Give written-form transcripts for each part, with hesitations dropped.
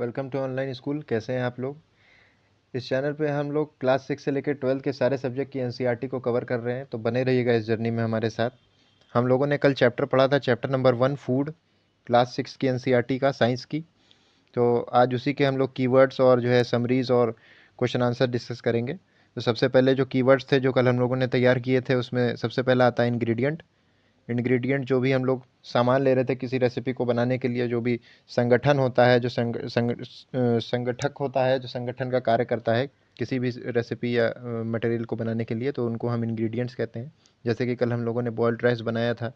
Welcome to online school. कैसे हैं आप लोग। इस चैनल पे हम लोग क्लास 6 से लेकर 12 के सारे सब्जेक्ट की एनसीईआरटी को कवर कर रहे हैं, तो बने रहिएगा इस जर्नी में हमारे साथ। हम लोगों ने कल चैप्टर पढ़ा था, चैप्टर नंबर 1 फूड, क्लास 6 की एनसीईआरटी का, साइंस की। तो आज उसी के हम लोग कीवर्ड्स और जो है समरीज और क्वेश्चन आंसर डिस्कस करेंगे। तो सबसे पहले जो कीवर्ड्स थे जो कल हम लोगों ने तैयार किए थे, उसमें सबसे पहला आता है इंग्रेडिएंट। इंग्रेडिएंट जो भी हम लोग सामान ले रहे थे किसी रेसिपी को बनाने के लिए, जो भी संगठन होता है, जो संगठक होता है, जो संगठन का कार्य करता है किसी भी रेसिपी या मटेरियल को बनाने के लिए, तो उनको हम इंग्रेडिएंट्स कहते हैं। जैसे कि कल हम लोगों ने बॉइल्ड राइस बनाया था,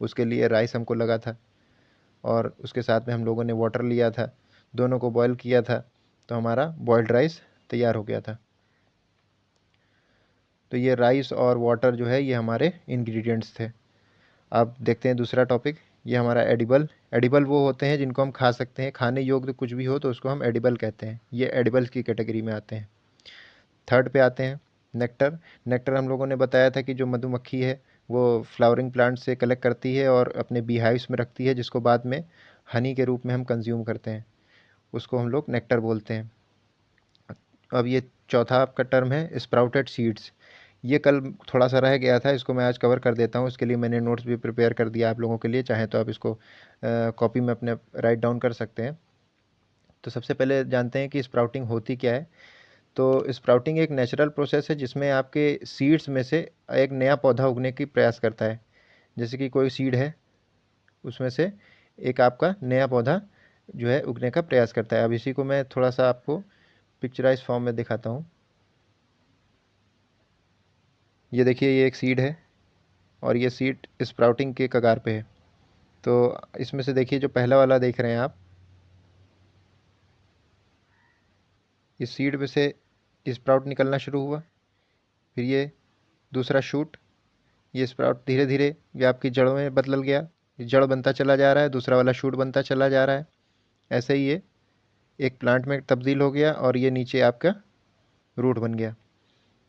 उसके लिए राइस हमको लगा था, और उसके साथ में हम लोगों ने वाटर लिया था, दोनों को बॉयल किया था, तो हमारा बॉइल्ड राइस तैयार हो गया था। तो ये राइस और वाटर जो है ये हमारे इंग्रेडिएंट्स थे। अब देखते हैं दूसरा टॉपिक, ये हमारा एडिबल। एडिबल वो होते हैं जिनको हम खा सकते हैं, खाने योग्य कुछ भी हो तो उसको हम एडिबल कहते हैं, ये एडिबल्स की कैटेगरी में आते हैं। थर्ड पे आते हैं नेक्टर। नेक्टर हम लोगों ने बताया था कि जो मधुमक्खी है वो फ्लावरिंग प्लांट से कलेक्ट करती है और अपने बी हाइव्स में रखती है, जिसको बाद में हनी के रूप में हम कंज्यूम करते हैं, उसको हम लोग नेक्टर बोलते हैं। अब ये चौथा आपका टर्म है स्प्राउटेड सीड्स। ये कल थोड़ा सा रह गया था, इसको मैं आज कवर कर देता हूँ। इसके लिए मैंने नोट्स भी प्रिपेयर कर दिया आप लोगों के लिए, चाहें तो आप इसको कॉपी में अपने राइट डाउन कर सकते हैं। तो सबसे पहले जानते हैं कि स्प्राउटिंग होती क्या है। तो स्प्राउटिंग एक नेचुरल प्रोसेस है जिसमें आपके सीड्स में से एक नया पौधा उगने की प्रयास करता है। जैसे कि कोई सीड है, उसमें से एक आपका नया पौधा जो है उगने का प्रयास करता है। अब इसी को मैं थोड़ा सा आपको पिक्चराइज फॉर्म में दिखाता हूँ। ये देखिए, ये एक सीड है और ये सीड स्प्राउटिंग के कगार पे है। तो इसमें से देखिए, जो पहला वाला देख रहे हैं आप, इस सीड में से स्प्राउट निकलना शुरू हुआ। फिर ये दूसरा शूट, ये स्प्राउट धीरे धीरे ये आपकी जड़ों में बदल गया, ये जड़ बनता चला जा रहा है, दूसरा वाला शूट बनता चला जा रहा है। ऐसे ही ये एक प्लांट में तब्दील हो गया और ये नीचे आपका रूट बन गया।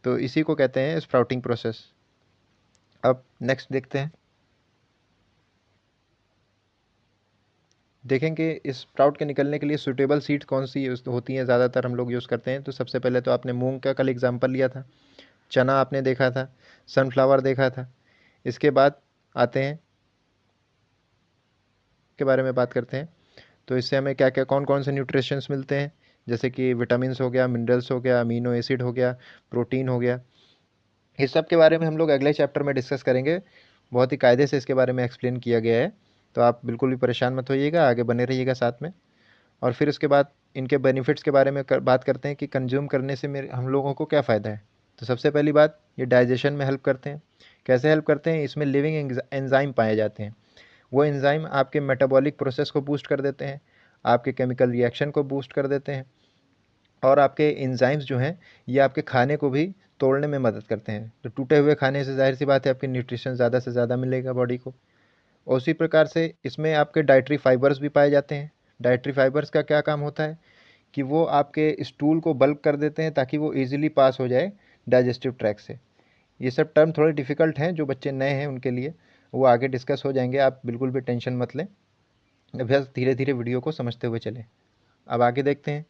तो इसी को कहते हैं स्प्राउटिंग प्रोसेस। अब नेक्स्ट देखते हैं, देखेंगे इस स्प्राउट के निकलने के लिए सूटेबल सीड्स कौन सी होती हैं, ज़्यादातर हम लोग यूज़ करते हैं। तो सबसे पहले तो आपने मूंग का कल एग्जांपल लिया था, चना आपने देखा था, सनफ्लावर देखा था। इसके बाद आते हैं के बारे में बात करते हैं। तो इससे हमें क्या क्या कौन कौन से न्यूट्रिशंस मिलते हैं, जैसे कि विटामिन्स हो गया, मिनरल्स हो गया, अमीनो एसिड हो गया, प्रोटीन हो गया। इस सब के बारे में हम लोग अगले चैप्टर में डिस्कस करेंगे। बहुत ही कायदे से इसके बारे में एक्सप्लेन किया गया है, तो आप बिल्कुल भी परेशान मत होइएगा, आगे बने रहिएगा साथ में। और फिर उसके बाद इनके बेनिफिट्स के बारे में बात करते हैं कि कंज्यूम करने से मेरे हम लोगों को क्या फ़ायदा है। तो सबसे पहली बात, ये डाइजेशन में हेल्प करते हैं। कैसे हेल्प करते हैं, इसमें लिविंग एंजाइम पाए जाते हैं। वो एंजाइम आपके मेटाबॉलिक प्रोसेस को बूस्ट कर देते हैं, आपके केमिकल रिएक्शन को बूस्ट कर देते हैं, और आपके एंजाइम्स जो हैं ये आपके खाने को भी तोड़ने में मदद करते हैं। तो टूटे हुए खाने से जाहिर सी बात है आपकी न्यूट्रिशन ज़्यादा से ज़्यादा मिलेगा बॉडी को। और उसी प्रकार से इसमें आपके डाइटरी फाइबर्स भी पाए जाते हैं। डाइटरी फाइबर्स का क्या काम होता है कि वो आपके स्टूल को बल्क कर देते हैं ताकि वो ईजिली पास हो जाए डाइजेस्टिव ट्रैक से। ये सब टर्म थोड़े डिफ़िकल्ट हैं, जो बच्चे नए हैं उनके लिए, वो आगे डिस्कस हो जाएंगे, आप बिल्कुल भी टेंशन मत लें। बस धीरे धीरे वीडियो को समझते हुए चलें। अब आगे देखते हैं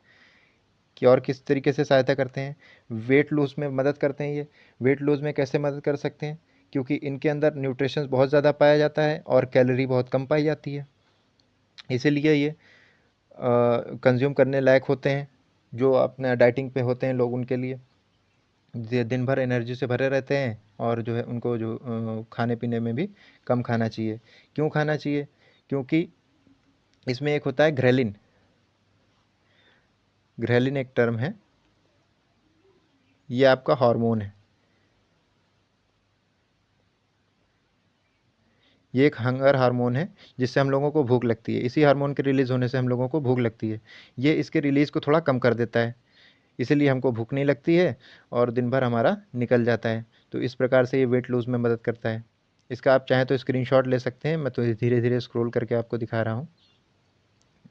कि और किस तरीके से सहायता करते हैं। वेट लूज़ में मदद करते हैं ये। वेट लूज़ में कैसे मदद कर सकते हैं, क्योंकि इनके अंदर न्यूट्रिशंस बहुत ज़्यादा पाया जाता है और कैलोरी बहुत कम पाई जाती है, इसीलिए ये कंज्यूम करने लायक होते हैं। जो अपने डाइटिंग पे होते हैं लोग, उनके लिए दिन भर एनर्जी से भरे रहते हैं, और जो है उनको जो खाने पीने में भी कम खाना चाहिए। क्यों खाना चाहिए, क्योंकि इसमें एक होता है ग्रेलिन। ग्रेलिन एक टर्म है, ये आपका हार्मोन है। ये एक हंगर हार्मोन है जिससे हम लोगों को भूख लगती है। इसी हार्मोन के रिलीज़ होने से हम लोगों को भूख लगती है। ये इसके रिलीज़ को थोड़ा कम कर देता है, इसीलिए हमको भूख नहीं लगती है और दिन भर हमारा निकल जाता है। तो इस प्रकार से ये वेट लूज़ में मदद करता है। इसका आप चाहें तो स्क्रीनशॉट ले सकते हैं, मैं तो धीरे धीरे स्क्रॉल करके आपको दिखा रहा हूँ।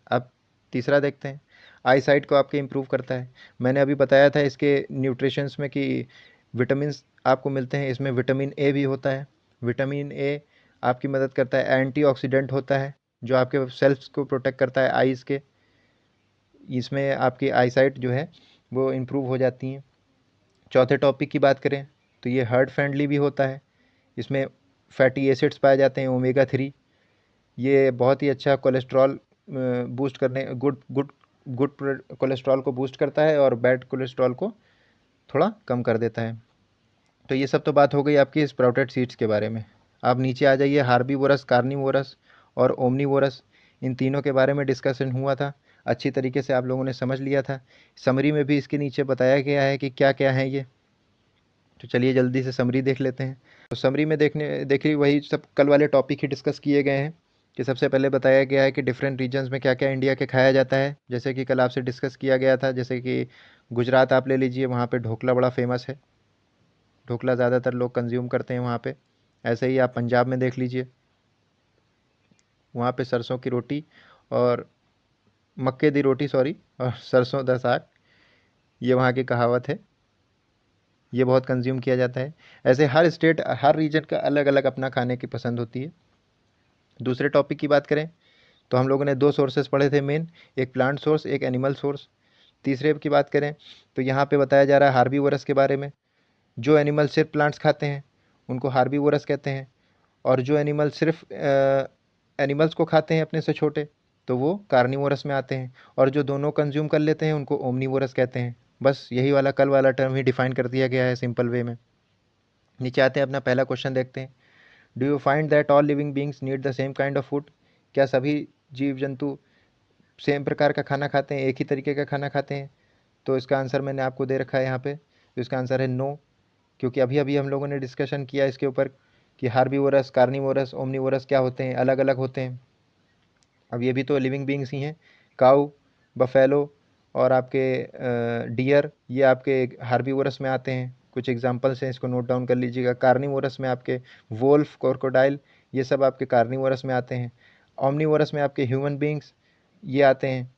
अब तीसरा देखते हैं, आई साइट को आपके इम्प्रूव करता है। मैंने अभी बताया था इसके न्यूट्रिशंस में कि विटामिन्स आपको मिलते हैं, इसमें विटामिन ए भी होता है। विटामिन ए आपकी मदद करता है, एंटीऑक्सीडेंट होता है जो आपके सेल्स को प्रोटेक्ट करता है आइज़ के। इसमें आपकी आईसाइट जो है वो इम्प्रूव हो जाती हैं। चौथे टॉपिक की बात करें तो ये हार्ट फ्रेंडली भी होता है। इसमें फैटी एसिड्स पाए जाते हैं, ओमेगा 3। ये बहुत ही अच्छा कोलेस्ट्रॉल बूस्ट करने गुड गुड गुड कोलेस्ट्रॉल को बूस्ट करता है और बैड कोलेस्ट्रॉल को थोड़ा कम कर देता है। तो ये सब तो बात हो गई आपकी स्प्राउटेड सीड्स के बारे में। आप नीचे आ जाइए, हार्बीवोरस, कार्निवोरस और ओमनीवोरस, इन तीनों के बारे में डिस्कशन हुआ था। अच्छी तरीके से आप लोगों ने समझ लिया था। समरी में भी इसके नीचे बताया गया है कि क्या क्या है ये। तो चलिए जल्दी से समरी देख लेते हैं। तो समरी में देखिए वही सब कल वाले टॉपिक ही डिस्कस किए गए हैं कि सबसे पहले बताया गया है कि डिफरेंट रीजन्स में क्या क्या इंडिया के खाया जाता है। जैसे कि कल आपसे डिस्कस किया गया था, जैसे कि गुजरात आप ले लीजिए, वहाँ पे ढोकला बड़ा फेमस है। ढोकला ज़्यादातर लोग कंज्यूम करते हैं वहाँ पे। ऐसे ही आप पंजाब में देख लीजिए, वहाँ पे सरसों की रोटी और मक्के दी रोटी, सॉरी, और सरसों दा साग, ये वहाँ की कहावत है। ये बहुत कंज्यूम किया जाता है। ऐसे हर स्टेट, हर रीजन का अलग अलग अपना खाने की पसंद होती है। दूसरे टॉपिक की बात करें तो हम लोगों ने दो सोर्सेज पढ़े थे मेन, एक प्लांट सोर्स, एक एनिमल सोर्स। तीसरे की बात करें तो यहाँ पे बताया जा रहा है हार्बीवोरस के बारे में। जो एनिमल सिर्फ प्लांट्स खाते हैं उनको हार्बीवोरस कहते हैं, और जो एनिमल सिर्फ एनिमल्स को खाते हैं अपने से छोटे, तो वो कार्निवोरस में आते हैं, और जो दोनों कंज्यूम कर लेते हैं उनको ओमनीवोरस कहते हैं। बस यही वाला कल वाला टर्म ही डिफाइन कर दिया गया है सिंपल वे में। नीचे आते हैं, अपना पहला क्वेश्चन देखते हैं। Do you find that all living beings need the same kind of food? क्या सभी जीव जंतु सेम प्रकार का खाना खाते हैं, एक ही तरीके का खाना खाते हैं? तो इसका आंसर मैंने आपको दे रखा है यहाँ पे। तो इसका आंसर है नो, क्योंकि अभी अभी हम लोगों ने डिस्कशन किया इसके ऊपर कि हार्बीवोरस, कार्निवोरस, ओमनीवोरस क्या होते हैं, अलग अलग होते हैं। अब ये भी तो लिविंग बींग्स ही हैं। काऊ, बफेलो और आपके डियर, ये आपके हार्बीवोरस में आते हैं। कुछ एग्जांपल्स हैं, इसको नोट डाउन कर लीजिएगा। कार्निवोरस में आपके वोल्फ, क्रोकोडाइल, ये सब आपके कार्निवोरस में आते हैं। ओमनीवोरस में आपके ह्यूमन बींग्स ये आते हैं।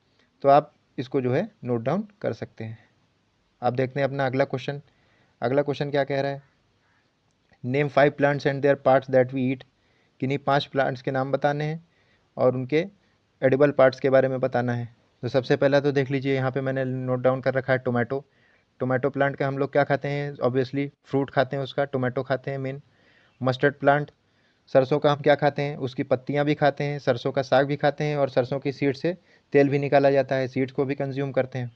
तो आप इसको जो है नोट डाउन कर सकते हैं। आप देखते हैं अपना अगला क्वेश्चन। अगला क्वेश्चन क्या कह रहा है? Name 5 plants and their parts that we eat. किन्हीं 5 प्लांट्स के नाम बताने हैं और उनके एडिबल पार्ट्स के बारे में बताना है। तो सबसे पहला तो देख लीजिए, यहाँ पे मैंने नोट डाउन कर रखा है टोमेटो। टोमेटो प्लांट का हम लोग क्या खाते हैं? ऑब्वियसली फ्रूट खाते हैं उसका, टोमेटो खाते हैं मेन। मस्टर्ड प्लांट, सरसों का हम क्या खाते हैं? उसकी पत्तियाँ भी खाते हैं, सरसों का साग भी खाते हैं, और सरसों की सीड से तेल भी निकाला जाता है, सीड्स को भी कंज्यूम करते हैं।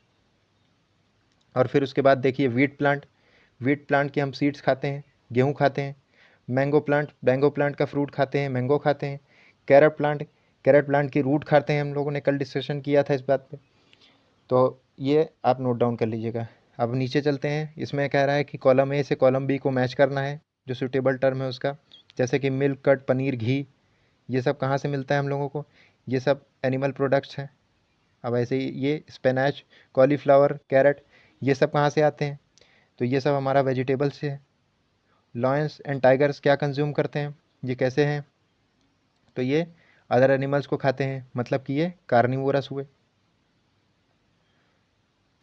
और फिर उसके बाद देखिए वीट प्लांट। वीट प्लांट की हम सीड्स खाते हैं, गेहूँ खाते हैं। मैंगो प्लांट का फ्रूट खाते हैं, मैंगो खाते हैं। कैरेट प्लांट की रूट खाते हैं, हम लोगों ने कल डिस्कशन किया था इस बात पे। तो ये आप नोट डाउन कर लीजिएगा। अब नीचे चलते हैं, इसमें कह रहा है कि कॉलम ए से कॉलम बी को मैच करना है, जो सूटेबल टर्म है उसका। जैसे कि मिल्क, कर्ड, पनीर, घी, ये सब कहाँ से मिलता है हम लोगों को? ये सब एनिमल प्रोडक्ट्स हैं। अब ऐसे ही ये स्पिनच, कॉलीफ्लावर, कैरेट, ये सब कहाँ से आते हैं? तो ये सब हमारा वेजिटेबल से है। लॉयंस एंड टाइगर्स क्या कंज्यूम करते हैं? ये कैसे हैं? तो ये अदर एनिमल्स को खाते हैं, मतलब कि ये कार्निवोरस हुए।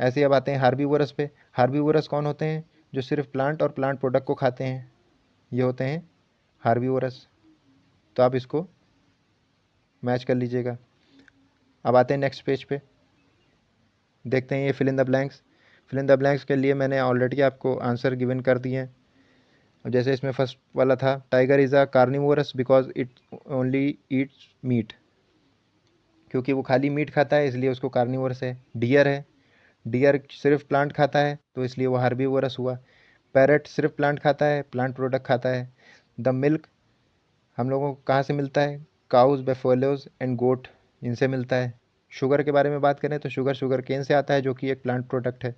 ऐसे अब आते हैं हार्बीवोरस पे। हार्बीवोरस कौन होते हैं? जो सिर्फ प्लांट और प्लांट प्रोडक्ट को खाते हैं, ये होते हैं हार्बीवोरस। तो आप इसको मैच कर लीजिएगा। अब आते हैं नेक्स्ट पेज पे, देखते हैं ये fill in the blanks. Fill in the blanks के लिए मैंने ऑलरेडी आपको आंसर गिवन कर दिए हैं। अब जैसे इसमें फर्स्ट वाला था, tiger is a carnivorous because it only eats meat. क्योंकि वो खाली मीट खाता है इसलिए उसको कार्निवोरस है। डियर है, डियर सिर्फ प्लांट खाता है तो इसलिए वो हार्बीवोरस हुआ। पैरट सिर्फ प्लांट खाता है, प्लांट प्रोडक्ट खाता है। द मिल्क हम लोगों को कहाँ से मिलता है? काउज, बेफोलोज एंड गोट, इनसे मिलता है। शुगर के बारे में बात करें तो शुगर केन से आता है, जो कि एक प्लांट प्रोडक्ट है।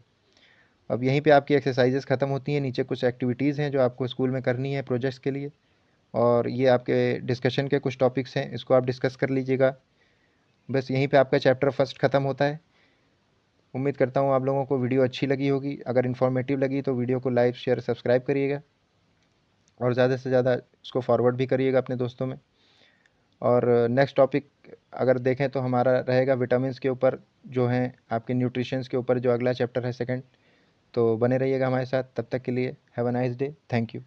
अब यहीं पे आपकी एक्सरसाइजेस ख़त्म होती हैं। नीचे कुछ एक्टिविटीज़ हैं जो आपको स्कूल में करनी है प्रोजेक्ट्स के लिए, और ये आपके डिस्कशन के कुछ टॉपिक्स हैं, इसको आप डिस्कस कर लीजिएगा। बस यहीं पे आपका चैप्टर फर्स्ट ख़त्म होता है। उम्मीद करता हूँ आप लोगों को वीडियो अच्छी लगी होगी। अगर इन्फॉर्मेटिव लगी तो वीडियो को लाइक, शेयर, सब्सक्राइब करिएगा, और ज़्यादा से ज़्यादा इसको फॉरवर्ड भी करिएगा अपने दोस्तों में। और नेक्स्ट टॉपिक अगर देखें तो हमारा रहेगा विटामिन्स के ऊपर, जो हैं आपके न्यूट्रिशंस के ऊपर, जो अगला चैप्टर है सेकंड। तो बने रहिएगा हमारे साथ। तब तक के लिए have a nice day. Thank you.